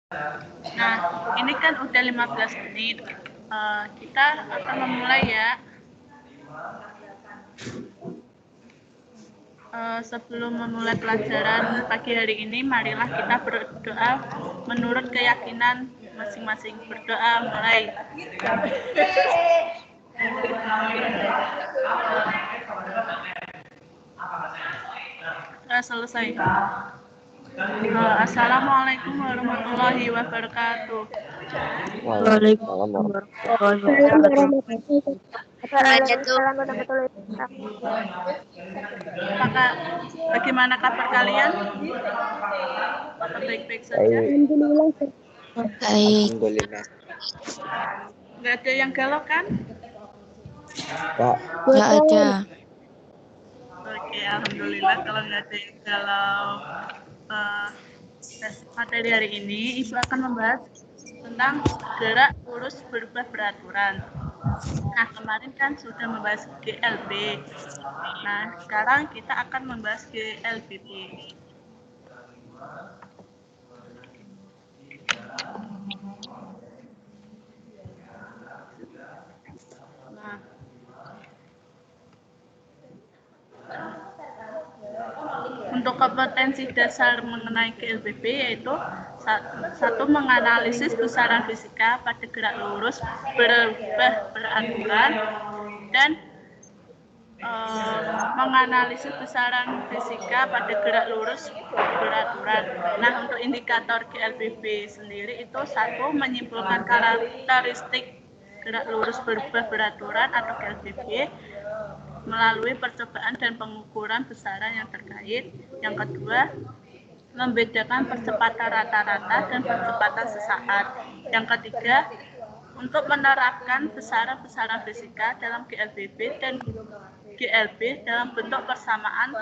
Nah, ini kan udah 15 menit. Kita akan memulai ya. Sebelum memulai pelajaran pagi hari ini, marilah kita berdoa menurut keyakinan masing-masing. Berdoa mulai. Selesai. Assalamualaikum warahmatullahi wabarakatuh. Waalaikumsalam warahmatullahi wabarakatuh. Waalaikumsalam warahmatullahi wabarakatuh. Apakah bagaimana kabar kalian? Apakah baik-baik saja? Baik. Alhamdulillah. Nggak ada yang galau kan? Nggak ada. Oke, alhamdulillah kalau nggak ada yang galau. Materi hari ini Ibu akan membahas tentang gerak lurus berubah beraturan. Nah, kemarin kan sudah membahas GLB. Nah, sekarang kita akan membahas GLBB. Nah, untuk kompetensi dasar mengenai GLBB yaitu satu, menganalisis besaran fisika pada gerak lurus berubah beraturan, dan menganalisis besaran fisika pada gerak lurus beraturan. Nah, untuk indikator GLBB sendiri itu satu, menyimpulkan karakteristik gerak lurus berubah beraturan atau GLBB melalui percobaan dan pengukuran besaran yang terkait. Yang kedua, membedakan percepatan rata-rata dan percepatan sesaat. Yang ketiga, untuk menerapkan besaran-besaran fisika dalam GLBB dan GLB dalam bentuk persamaan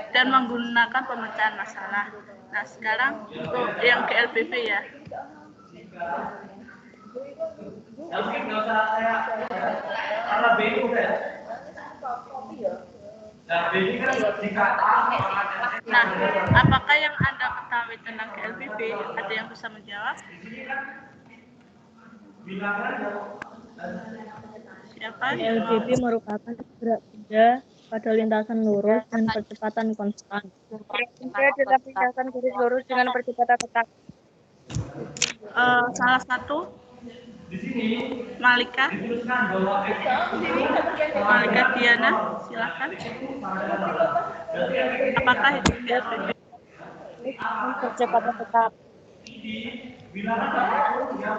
dan menggunakan pemecahan masalah. Nah, sekarang untuk yang GLBB ya. Nah, apakah yang Anda ketahui tentang GLBB? Ada yang bisa menjawab? Siapa? GLBB merupakan gerak benda pada lintasan lurus dan percepatan konstan. Benda dalam lintasan garis lurus dengan percepatan tetap. Salah satu Malika Diana, silakan. Apakah itu GLBB? Percepatan tetap.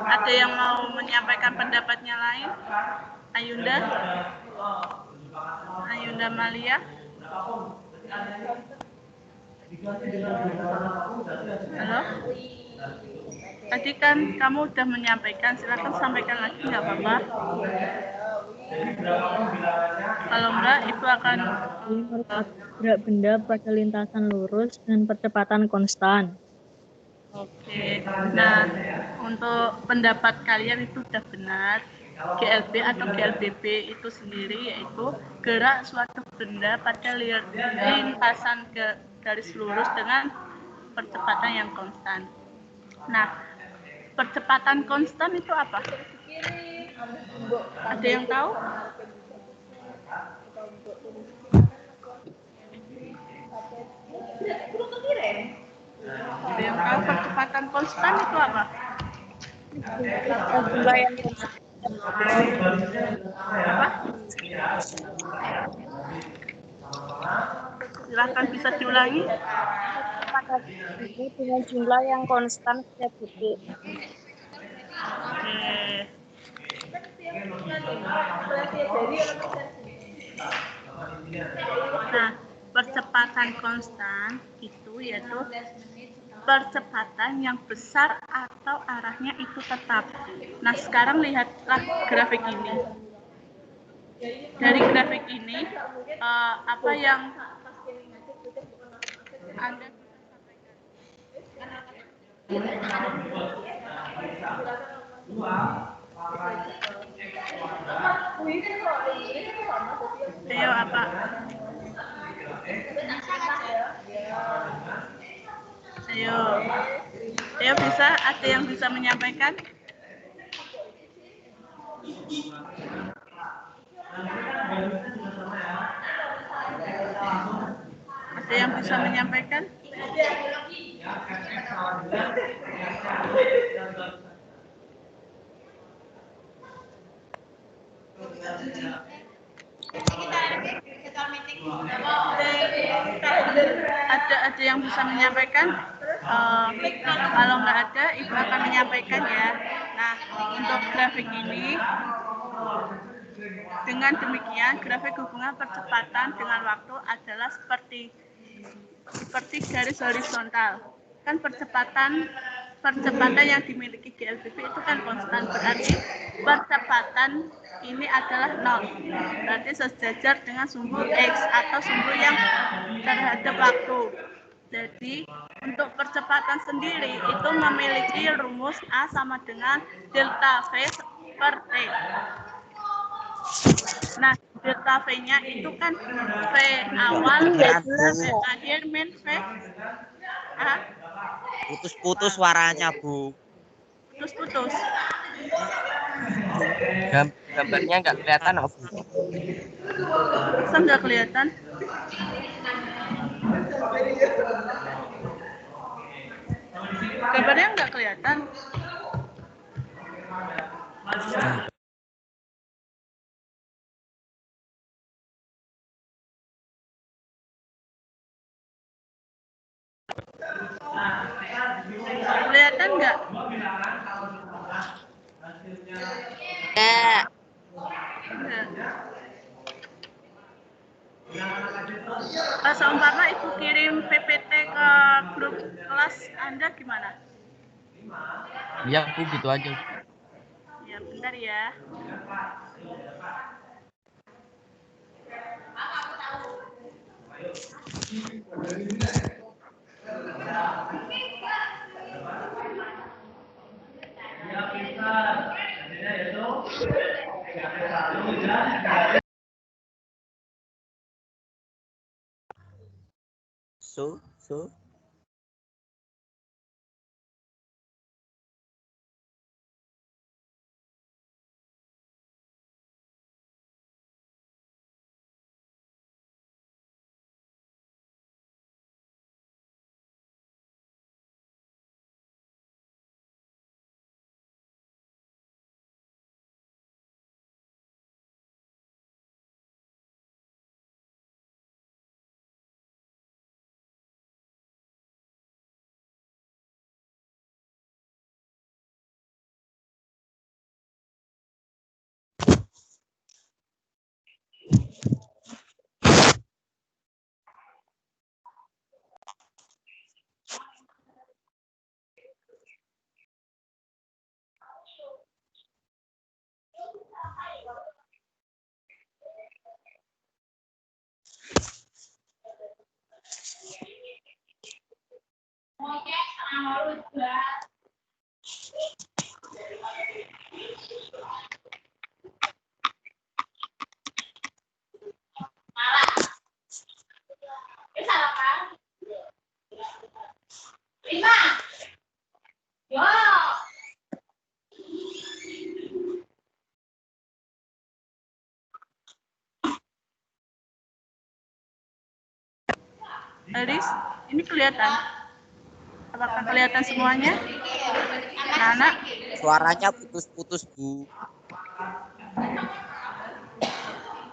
Ada yang mau menyampaikan pendapatnya lain? Ayunda Malia. Halo? Tadi kan kamu udah menyampaikan, silakan sampaikan lagi, nggak apa-apa. Kalau enggak, Ibu akan Merupakan gerak benda pada lintasan lurus dan percepatan konstan. Oke, nah untuk pendapat kalian itu sudah benar. GLB atau GLBB itu sendiri yaitu gerak suatu benda pada lintasan garis lurus dengan percepatan yang konstan. Nah, percepatan konstan itu apa? Ada yang tahu? Ada yang tahu percepatan konstan itu apa? Jumlah yang konstan. Apa? Silakan bisa diulangi. Dengan jumlah yang konstan setiap detik. Oke. Nah, percepatan konstan itu yaitu percepatan yang besar atau arahnya itu tetap. Nah, sekarang lihatlah grafik ini. Dari grafik ini, apa yang Anda ayo apa? Ayo. Ya bisa, ada yang bisa menyampaikan? Ada yang bisa menyampaikan? Ada yang bisa menyampaikan? Kalau nggak ada, Ibu akan menyampaikan ya. Nah, untuk grafik ini, dengan demikian grafik hubungan percepatan dengan waktu adalah seperti garis horizontal. Kan percepatan yang dimiliki GLBP itu kan konstan, berarti percepatan ini adalah 0. Berarti sejajar dengan sumbu X atau sumbu yang terhadap waktu. Jadi untuk percepatan sendiri itu memiliki rumus A sama dengan delta V per T. Nah, delta V-nya itu kan V awal, V akhir, min V. Putus-putus suaranya, Bu. Putus-putus. Gambarnya nggak kelihatan, Bu. Masa nggak kelihatan? Gambarnya nggak kelihatan. Kelihatan nggak? Ya. Seumpama Ibu kirim PPT ke grup kelas Anda gimana? Ya, Bu, gitu aja. Ya, bentar ya. So. Aris, ini kelihatan? Apakah kelihatan semuanya? Anak-anak? Suaranya putus-putus, Bu.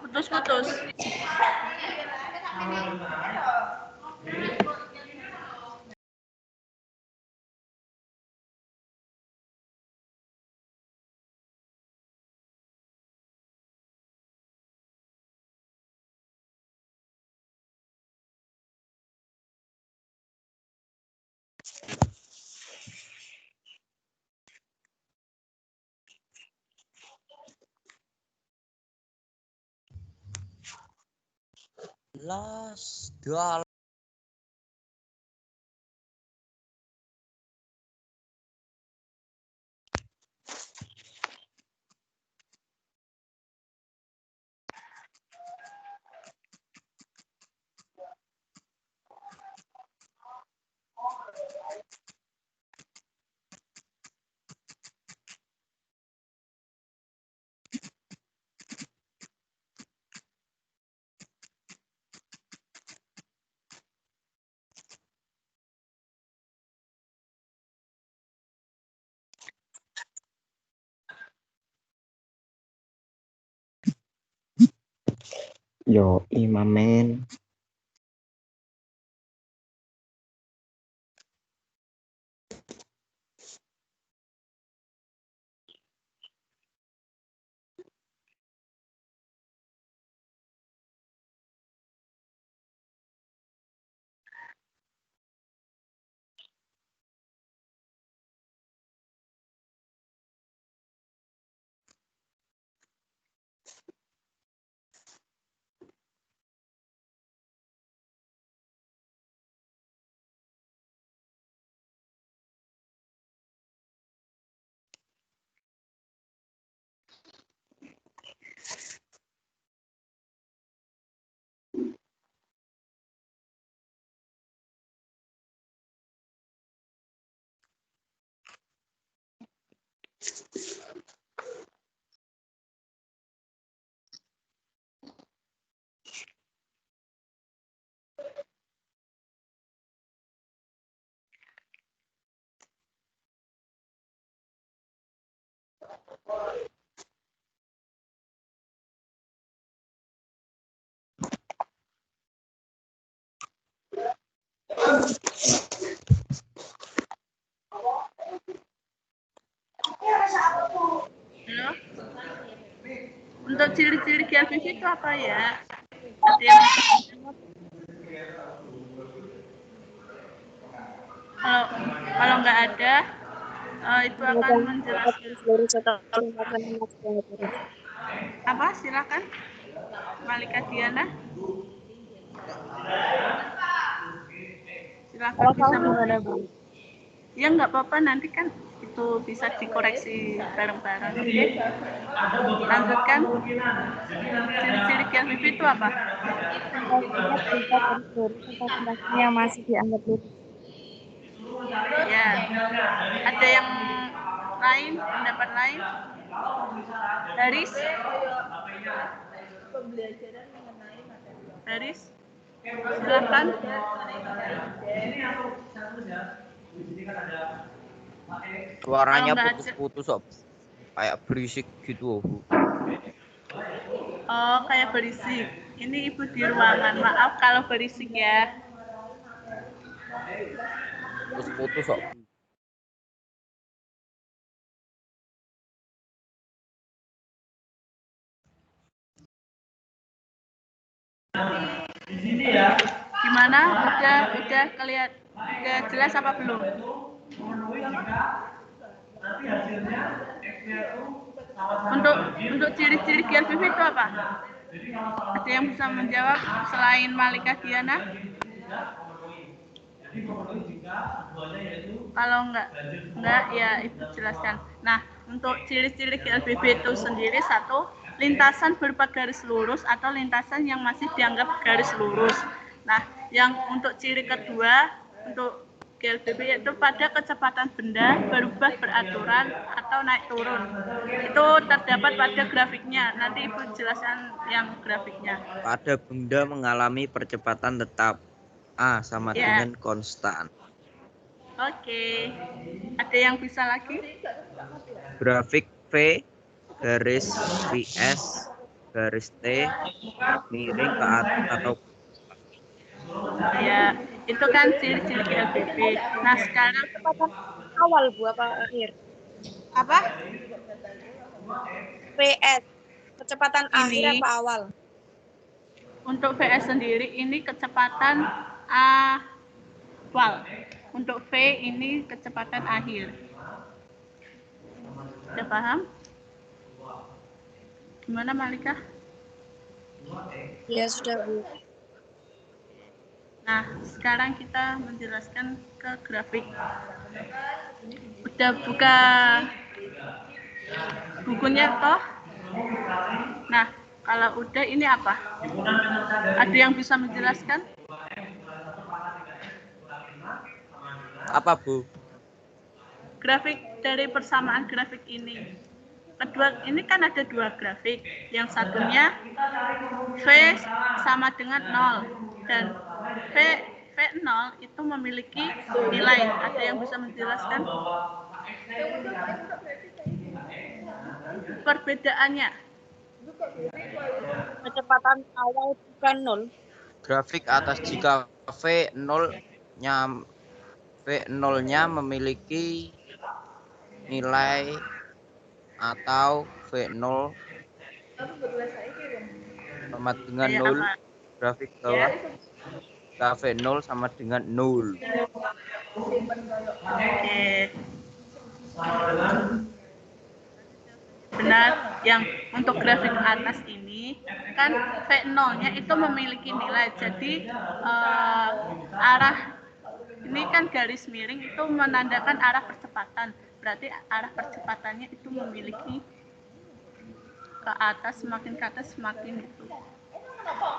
Putus-putus. Las dal. Yo, imamen. Halo? Untuk ciri-ciri GLBV itu apa ya? Ada yang kalau nggak ada, itu akan menjelaskan. Lurus atau lintasan yang masih dianggap lurus. Apa? Silakan, Malika Diana. Silakan Kalau bisa. salah gimana, Bu? Ya nggak apa-apa, nanti kan itu bisa dikoreksi bareng-bareng. Oke? Lanjutkan. Ciri-ciri GLBV itu apa? Lintasinya berupa garis lurus atau lintasan yang masih dianggap lurus. Ya. Ada yang lain, pendapat lain? Haris? Haris? Silakan. Suaranya Kalau nggak putus-putus sob. Kayak berisik gitu, Bu. Oh, kayak berisik. Ini ibu di ruangan. Maaf kalau berisik ya. Putus-putus sob. Gimana? Udah kelihatan? Udah jelas apa belum? Untuk ciri-ciri GLBV itu apa? Ada yang bisa menjawab selain Malika Diana? Kalau enggak ya Ibu jelaskan. Nah, untuk ciri-ciri GLBV itu sendiri, satu, lintasan berupa garis lurus atau lintasan yang masih dianggap garis lurus. Nah, yang untuk ciri kedua untuk GLBV yaitu pada kecepatan benda berubah beraturan atau naik turun. Itu terdapat pada grafiknya. Nanti Ibu jelaskan yang grafiknya. Pada benda mengalami percepatan tetap A sama Ya. dengan konstan. Oke. Ada yang bisa lagi? Grafik V garis VS garis T miring ke atas atau Ya, itu kan ciri-ciri GLBV. Nah, sekarang Kecepatan awal, Bu, apa akhir? apa? PS. Kecepatan akhir Ini apa awal? untuk VS sendiri ini kecepatan awal. Untuk V ini kecepatan akhir. Sudah paham? Gimana Malika? Ya, sudah, Bu. Nah, sekarang kita menjelaskan ke grafik. Udah buka bukunya toh? Nah, kalau udah ini apa? Ada yang bisa menjelaskan? apa, Bu? Grafik dari persamaan grafik ini. Kedua, ini kan ada dua grafik. Yang satunya V sama dengan 0 dan V0 itu memiliki nilai. Ada yang bisa menjelaskan perbedaannya? Kecepatan awal bukan 0. Grafik atas jika V0-nya memiliki nilai atau V0 sama dengan Kayak 0. apa? Grafik bawah jika V0 sama dengan 0. Oke. Benar, yang untuk grafik atas ini kan V0-nya itu memiliki nilai. Jadi arah ini kan garis miring itu menandakan arah percepatan. Berarti arah percepatannya itu memiliki ke atas, semakin ke atas semakin itu.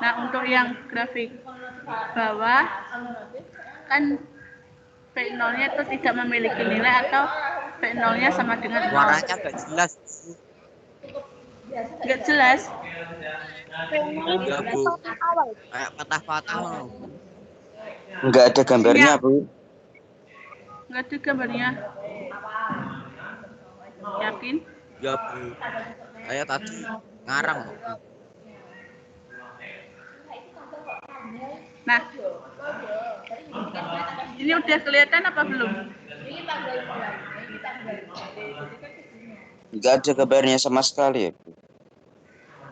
Nah, untuk yang grafik bawah kan V0-nya itu tidak memiliki nilai atau V0-nya sama dengan 0. Suaranya gak jelas. Nggak jelas. Ya, Bu. Kayak patah-patah. Enggak ada gambarnya, Iya. Bu. Nggak ada gambarnya. Yakin? Ya, Bu. Saya tadi ngarang. Nah, ini udah kelihatan apa belum? Enggak ada gambarnya sama sekali ya, Bu.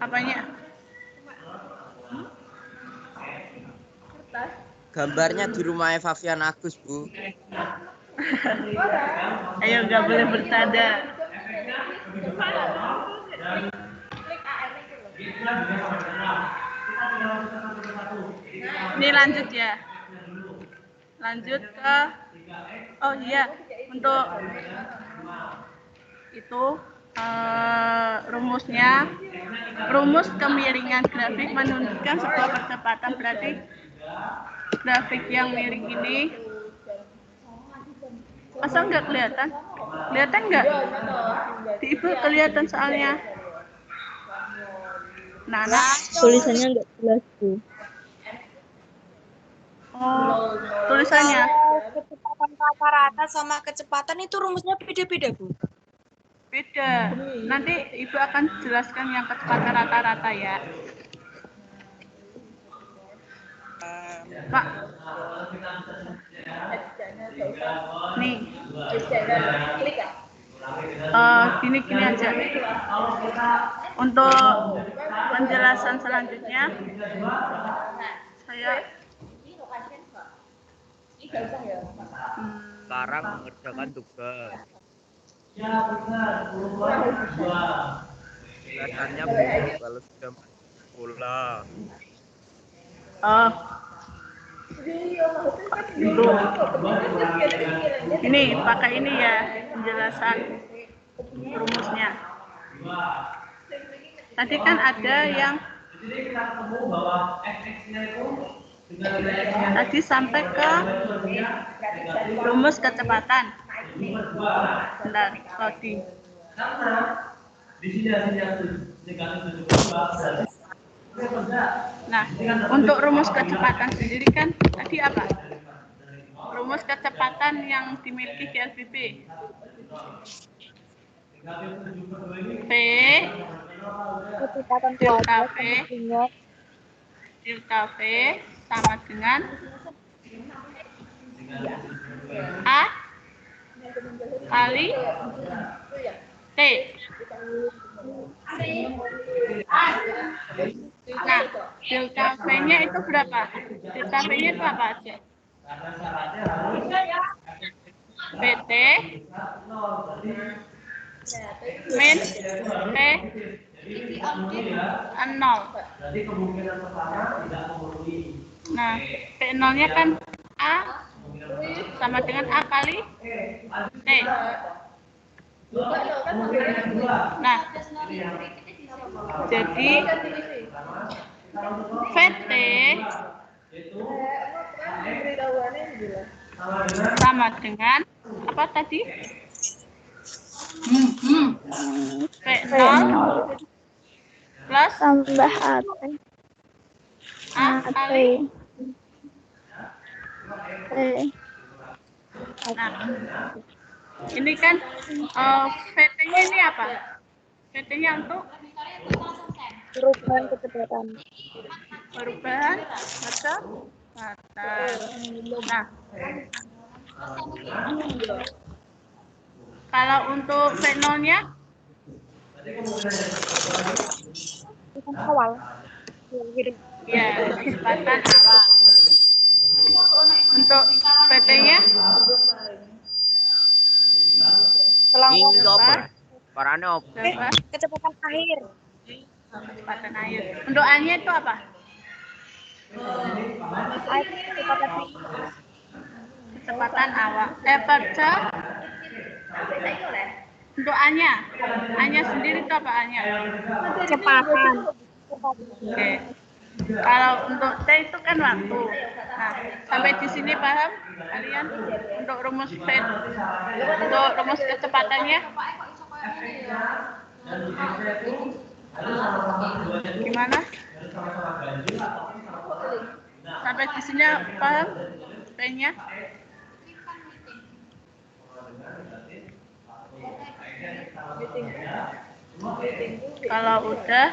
Apanya? Gambarnya di rumah Fabian Agus, Bu. Ayo, nggak boleh bercanda. Ini lanjut ya. Lanjut ke, oh iya, untuk itu rumusnya, rumus kemiringan grafik menunjukkan sebuah percepatan. Berarti grafik yang miring ini, masa nggak kelihatan? Kelihatan nggak? Di Ibu kelihatan soalnya. Nah, Tulisannya nggak jelas, Bu. oh, tulisannya. Kecepatan rata-rata sama kecepatan itu rumusnya beda-beda, Bu. Beda. Nanti Ibu akan jelaskan yang kecepatan rata-rata ya. Pak. Nih. Gini aja. Untuk penjelasan selanjutnya, saya Sekarang mengerjakan tugas. Biasanya Bu kalau sudah masuk sekolah. oh, itu. Ini pakai ini ya penjelasan rumusnya. Tadi kan ada yang tadi sampai ke rumus kecepatan. Bentar, loading. Nah, untuk rumus kecepatan sendiri kan tadi apa? Rumus kecepatan yang dimiliki GLVB. V Kecepatan delta keluarga V sama dengan delta V sama dengan A kali T. Nah, delta V-nya itu berapa? Delta V-nya itu apa aja? PT min T 0. Nah, T0-nya kan A sama dengan A kali T. Nah, jadi VT sama dengan apa tadi? V0 plus tambah AT. A kali Nah, ini kan VT-nya ini apa? VT-nya untuk Perubahan kecepatan. Perubahan kecepatan. Nah, kalau untuk V0-nya Bukan awal. Gitu. ya kecepatan awal. Untuk PT-nya Selang Ini apa? Parane apa? berapa? kecepatan akhir. Kecepatan air. Untuk A-nya itu apa? Air kecepatan akhir. Kecepatan awal. Untuk A-nya sendiri itu apa A-nya? Kecepatan. Oke. Kalau untuk T itu kan waktu. Nah, sampai di sini paham kalian? Untuk rumus kecepatannya gimana? Sampai di sini paham T-nya? Kalau udah,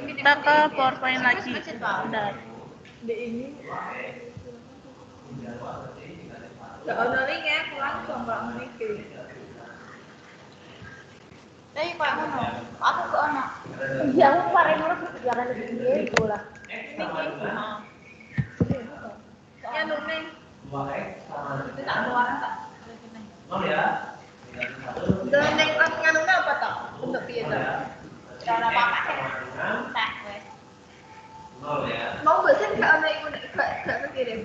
kita ke PowerPoint lagi. Udah.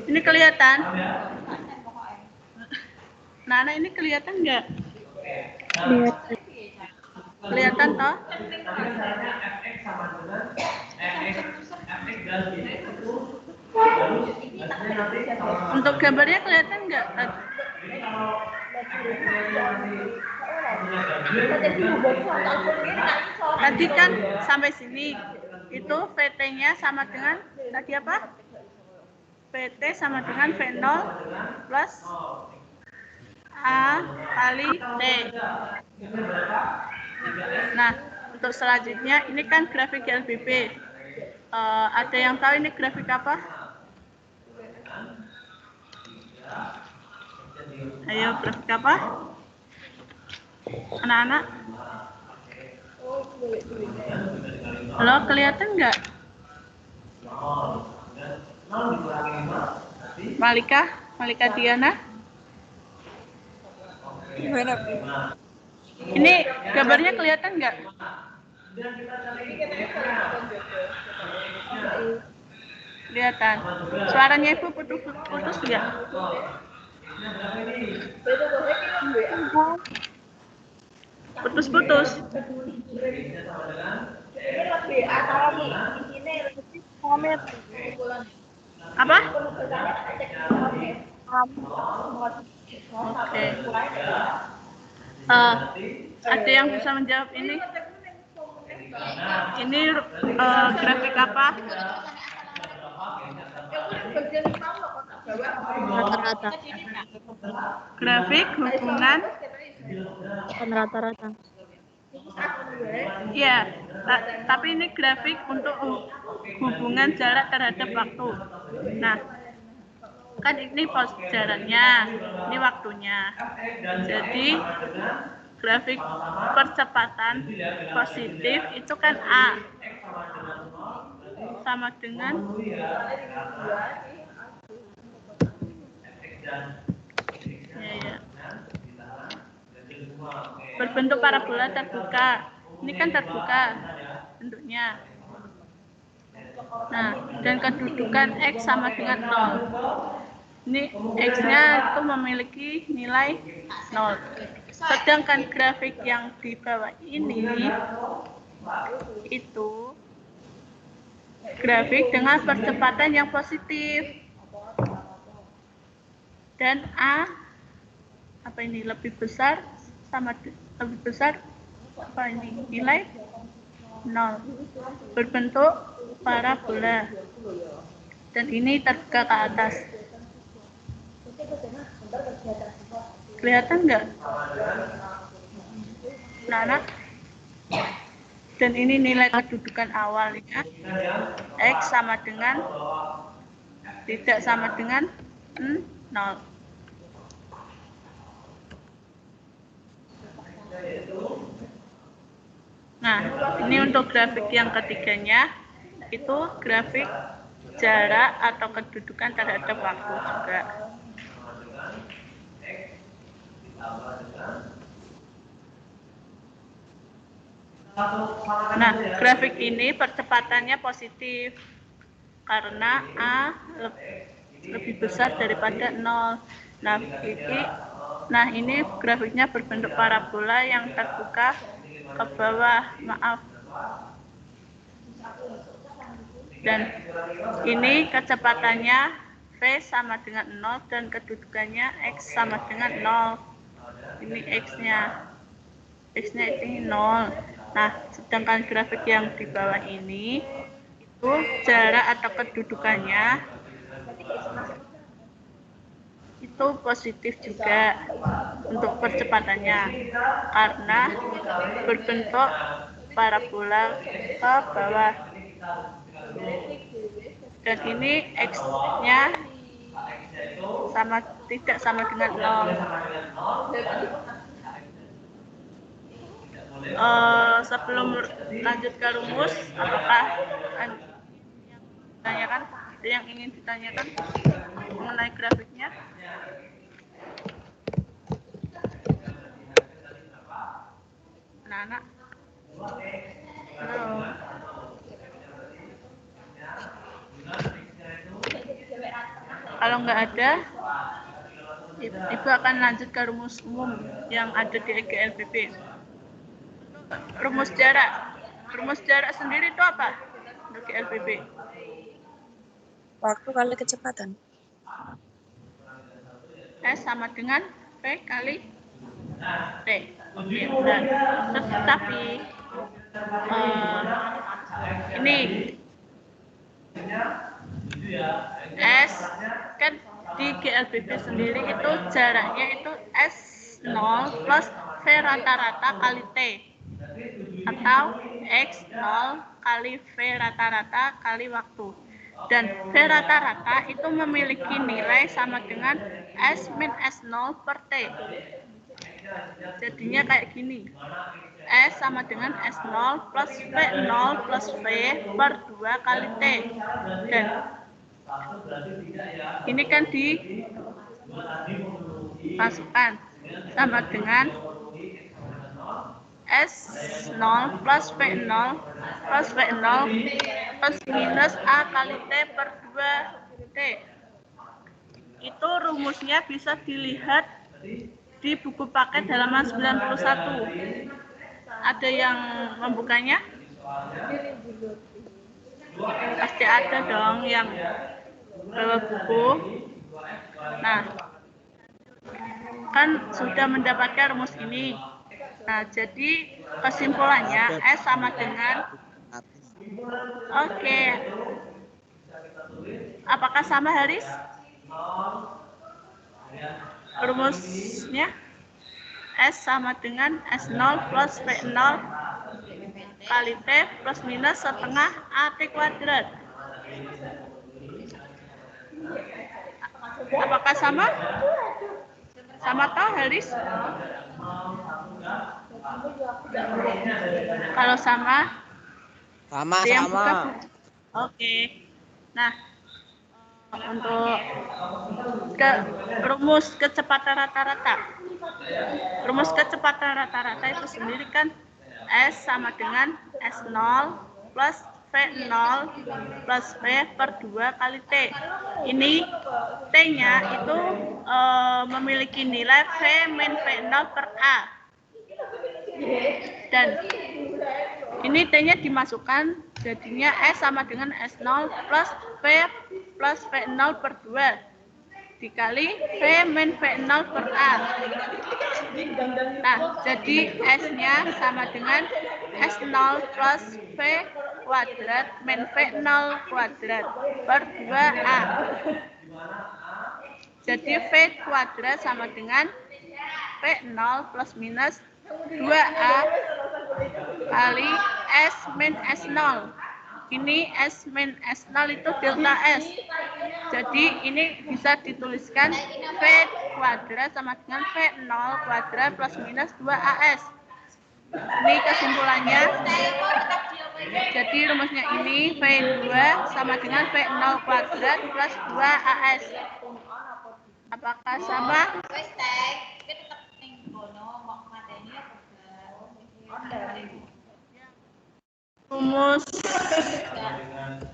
Ini kelihatan? Nana ini kelihatan nggak? Lihat. Kelihatan toh? Untuk gambarnya kelihatan nggak? Tadi kan sampai sini itu VT-nya sama dengan tadi apa? VT sama dengan V0 plus A kali T. Nah, untuk selanjutnya ini kan grafik LBP. Ada yang tahu ini grafik apa? Ayo, grafik apa? Anak-anak? Halo, kelihatan nggak? Malika Diana? Gimana? Ini gambarnya kelihatan nggak? Kelihatan. Suaranya Ibu putus nggak? Putus-putus. Komit. Apa? Oke. Oke. Ada yang bisa menjawab ini? Ini grafik apa? Rata-rata. Grafik hubungan. Bukan rata-rata. Ya, tapi ini grafik untuk hubungan jarak terhadap waktu. Nah, kan ini jaraknya, ini waktunya. Jadi grafik percepatan positif itu kan A sama dengan ya. Berbentuk parabola terbuka. Ini kan terbuka bentuknya. Nah, dan kedudukan X sama dengan 0. Ini X-nya itu memiliki nilai 0. Sedangkan grafik yang di bawah ini itu grafik dengan percepatan yang positif. Dan A apa ini lebih besar apa ini nilai 0, berbentuk parabola, dan ini terbuka ke atas. Kelihatan nggak, Nana? Dan ini nilai kedudukan awalnya. X sama dengan tidak sama dengan 0. Nah, ini untuk grafik yang ketiganya, itu grafik jarak atau kedudukan terhadap waktu juga. Nah, grafik ini percepatannya positif karena A lebih besar daripada 0. Nah, ini grafiknya berbentuk parabola yang terbuka ke bawah, maaf. Dan ini kecepatannya V sama dengan 0 dan kedudukannya X sama dengan 0. Ini X-nya. X-nya ini 0. Nah, sedangkan grafik yang di bawah ini itu jarak atau kedudukannya itu positif juga untuk percepatannya karena berbentuk parabola ke bawah. Dan ini X-nya tidak sama dengan 0. Sebelum lanjut ke rumus, apakah yang ingin ditanyakan mengenai grafiknya? Anak-anak? Halo. Kalau nggak ada, Ibu akan lanjut ke rumus umum yang ada di EGLBB. Rumus jarak sendiri itu apa untuk EGLBB? Waktu kali kecepatan. S sama dengan V kali T. Oke, benar. Tetapi ini S kan di GLBB sendiri itu jaraknya itu S0 plus V rata-rata kali T atau X0 kali V rata-rata kali waktu. Dan V rata-rata itu memiliki nilai sama dengan S min S0 per T. Jadinya kayak gini. S sama dengan S0 plus V0 plus V per 2 kali T. Dan ini kan dimasukkan sama dengan S0 plus V0 plus V0 plus minus A kali T per 2 T. Itu rumusnya bisa dilihat di buku paket halaman 91. Ada yang membukanya? Pasti ada dong yang bawa buku. Nah, kan sudah mendapatkan rumus ini. Nah, jadi kesimpulannya S sama dengan Oke. Apakah sama, Haris? Rumusnya S sama dengan S0 plus V0 kali T plus minus setengah AT kuadrat. Apakah sama? Sama toh, Haris? Kalau sama? Sama. Oke. Nah, untuk rumus kecepatan rata-rata. Rumus kecepatan rata-rata itu sendiri kan S sama dengan S0 plus V0 plus V per 2 kali T. Ini T-nya itu memiliki nilai V min V0 per A. Dan ini T-nya dimasukkan, jadinya S sama dengan S0 plus V plus V0 per 2 dikali V min V0 per A. Nah, jadi S-nya sama dengan S0 plus V kuadrat min V0 kuadrat per 2A. Jadi V kuadrat sama dengan V0 plus minus 2A kali S min S0. Ini S min S0 itu delta S. Jadi ini bisa dituliskan V kuadrat sama dengan V0 kuadrat plus minus 2AS. Ini kesimpulannya. Jadi rumusnya ini V2 sama dengan V0 kuadrat plus 2AS. Apakah sama? Rumus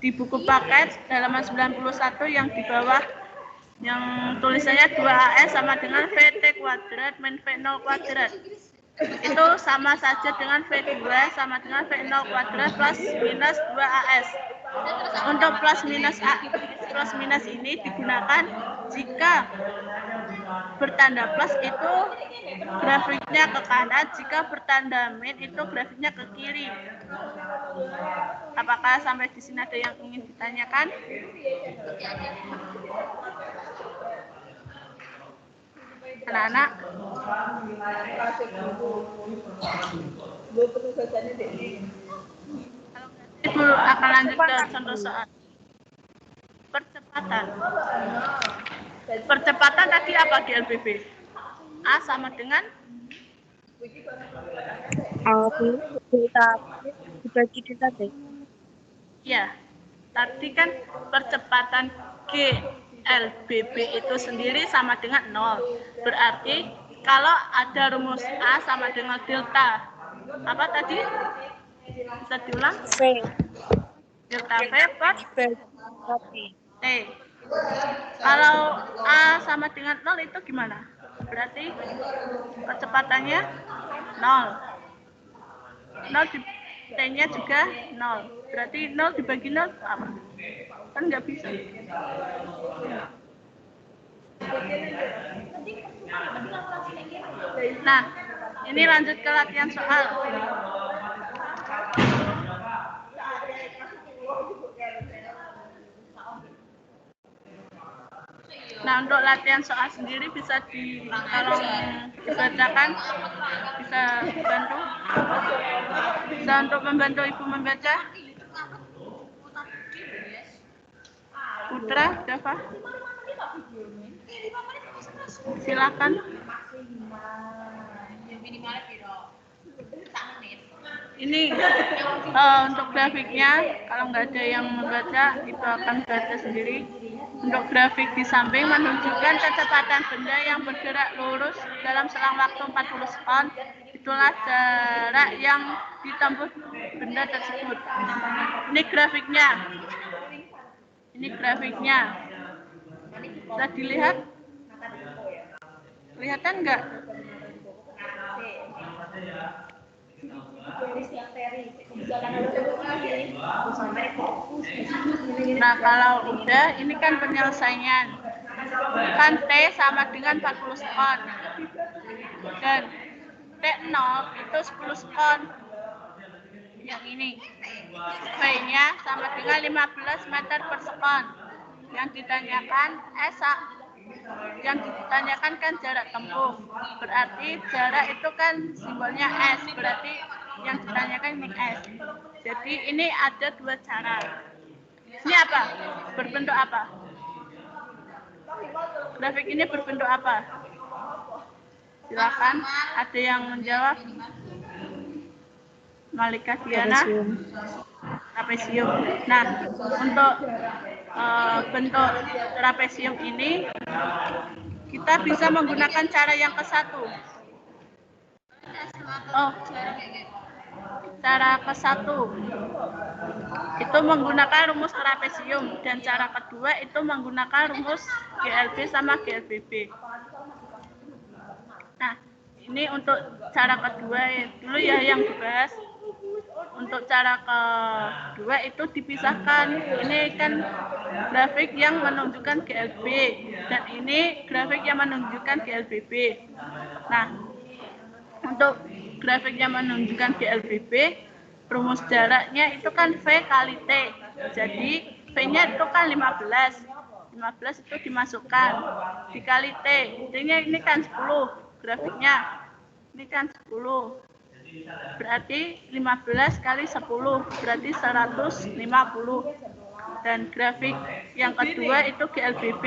di buku paket halaman 91 yang di bawah yang tulisannya 2AS sama dengan VT kuadrat min V0 kuadrat. Itu sama saja dengan V2 sama dengan V0 kuadrat plus minus 2AS. Untuk plus minus ini digunakan jika bertanda plus itu grafiknya ke kanan, jika bertanda min itu grafiknya ke kiri. Apakah sampai di sini ada yang ingin ditanyakan? Anak-anak? Ibu akan lanjut ke contoh soal. Percepatan. Percepatan tadi apa di LBB? A sama dengan delta dibagi delta T. ya. Tadi kan percepatan G LBB itu sendiri sama dengan 0. Berarti kalau ada rumus A sama dengan delta apa tadi? Bisa diulang? V. Delta V per Dibagi T. Kalau A sama dengan 0 itu gimana? Berarti percepatannya 0. 0 di T-nya juga 0. Berarti 0 dibagi 0 apa? Kan nggak bisa. Nah, ini lanjut ke latihan soal. Nah, untuk latihan soal sendiri bisa tolong dibacakan, bisa bantu, bisa untuk membantu ibu membaca. Putra, Dava, silakan. Ini untuk grafiknya, kalau nggak ada yang membaca, itu akan baca sendiri. Untuk grafik di samping menunjukkan kecepatan benda yang bergerak lurus dalam selang waktu 40 sekon. Itulah jarak yang ditempuh benda tersebut. Ini grafiknya. Ini grafiknya. Bisa dilihat? Kelihatan nggak? Nah, kalau udah, ini kan penyelesaian. Kan T sama dengan 40 sekon. Dan T0 itu 10 sekon. Yang ini. V-nya sama dengan 15 meter per sekon. Yang ditanyakan kan jarak tempuh. Berarti jarak itu kan simbolnya S. Berarti yang ditanyakan ini S. Jadi ini ada dua cara. Ini apa? Berbentuk apa? Grafik ini berbentuk apa? Silakan. Ada yang menjawab? Malika Diana. Trapesium. Nah, untuk bentuk trapesium ini kita bisa menggunakan cara yang ke-1. Cara ke-1 itu menggunakan rumus trapesium, dan cara kedua itu menggunakan rumus GLB sama GLBB. Nah, ini untuk cara kedua dulu ya yang dibahas. Untuk cara kedua itu dipisahkan. Ini kan grafik yang menunjukkan GLB dan ini grafik yang menunjukkan GLBB. Nah, untuk grafik yang menunjukkan GLBB, rumus jaraknya itu kan V kali T. Jadi V-nya itu kan 15. 15 itu dimasukkan dikali T. T-nya ini kan 10 grafiknya. Ini kan 10. berarti 15 kali 10 berarti 150. Dan grafik yang kedua itu GLBB.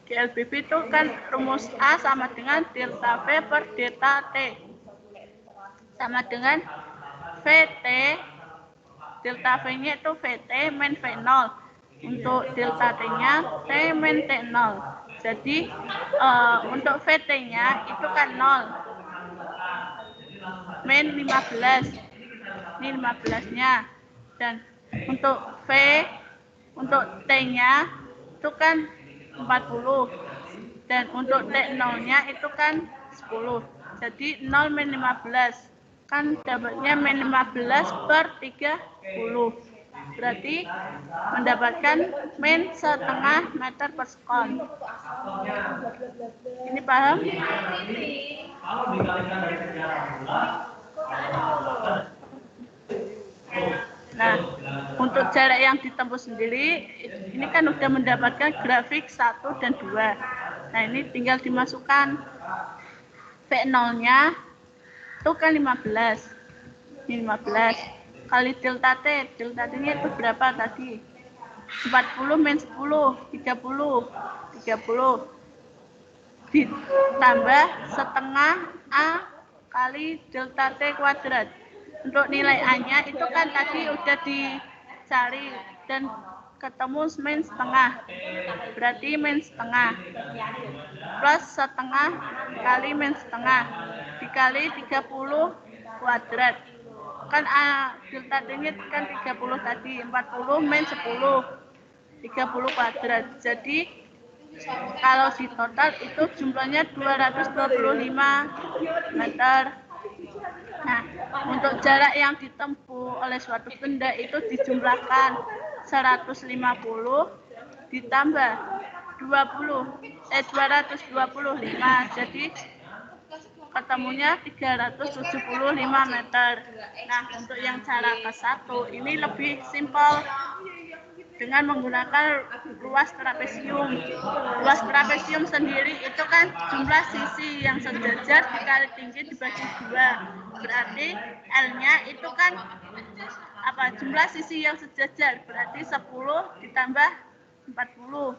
GLBB itu kan rumus A sama dengan delta V per delta T sama dengan VT, delta V-nya itu VT min V0. Untuk delta T-nya T min T0. Jadi untuk VT-nya itu kan 0 min 15. Ini 15-nya. Dan untuk V, untuk T-nya itu kan 40. Dan untuk T0-nya itu kan 10. Jadi 0 min 15. Kan dapatnya min 15 per 30. Berarti mendapatkan min setengah meter per sekon. Ini paham? Nah, untuk jarak yang ditempuh sendiri, ini kan udah mendapatkan grafik 1 dan 2. Nah, ini tinggal dimasukkan V0-nya itu kan 15. Ini 15 kali delta T. Delta T-nya itu berapa tadi? 40 min 10, 30. 30 ditambah setengah A kali delta T kuadrat. Untuk nilai A-nya itu kan tadi udah dicari dan ketemu min setengah. Berarti min setengah plus setengah kali min setengah dikali 30 kuadrat. Kan A delta T-nya kan 30 tadi, 40 min 10. 30 kuadrat. Jadi kalau di total itu jumlahnya 225 meter. Nah, untuk jarak yang ditempuh oleh suatu benda itu dijumlahkan 150 ditambah 225. Jadi ketemunya 375 meter. Nah, untuk yang cara ke-1 ini lebih simpel dengan menggunakan ruas trapesium. Ruas trapesium sendiri itu kan jumlah sisi yang sejajar dikali tinggi dibagi 2. Berarti L-nya itu kan apa? Jumlah sisi yang sejajar. Berarti 10 ditambah 40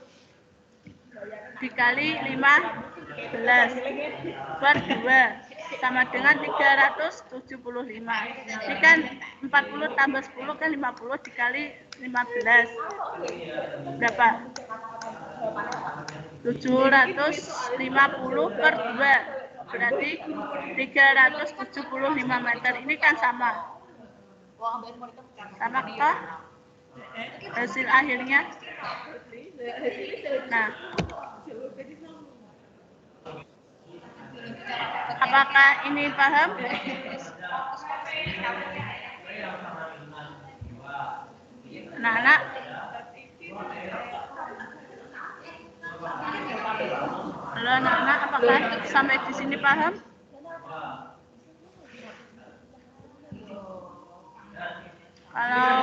dikali 15 per 2 sama dengan 375. Ini kan 40 tambah 10 kan 50 dikali 15. Berapa? 750 per 2. Berarti 375 meter. Ini kan sama. Sama kah? Hasil akhirnya. Nah, apakah ini paham? Anak-anak? Halo anak-anak, apakah sampai di sini paham? Kalau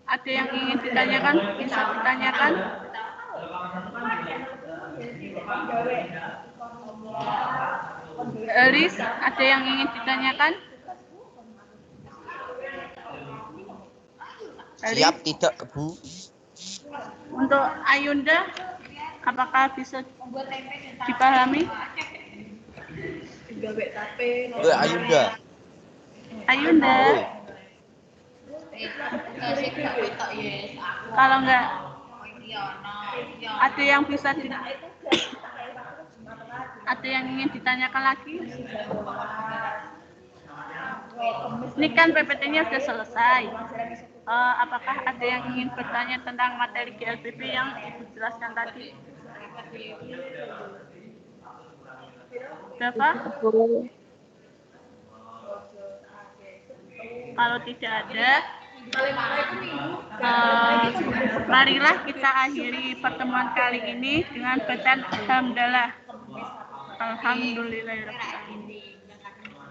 ada yang ingin ditanyakan, bisa ditanyakan. Elis, ada yang ingin ditanyakan? Siap tidak, Bu? Untuk Ayunda, apakah bisa dipahami? Ayunda. Ayunda. Kalau enggak, ada yang bisa ada yang ingin ditanyakan lagi? Ini kan PPT-nya sudah selesai. Apakah ada yang ingin bertanya tentang materi GLBB yang Ibu jelaskan tadi? Berapa? Kalau tidak ada, marilah kita akhiri pertemuan kali ini dengan bacaan alhamdulillah. Alhamdulillahirrahmanirrahim.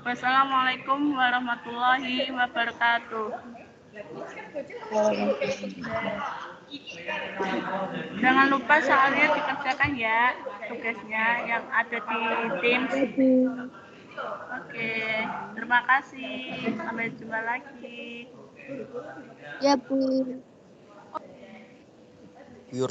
Wassalamualaikum warahmatullahi wabarakatuh. Jangan lupa soalnya dikerjakan ya tugasnya yang ada di Teams. Oke, terima kasih. Sampai jumpa lagi. Ya, Bu.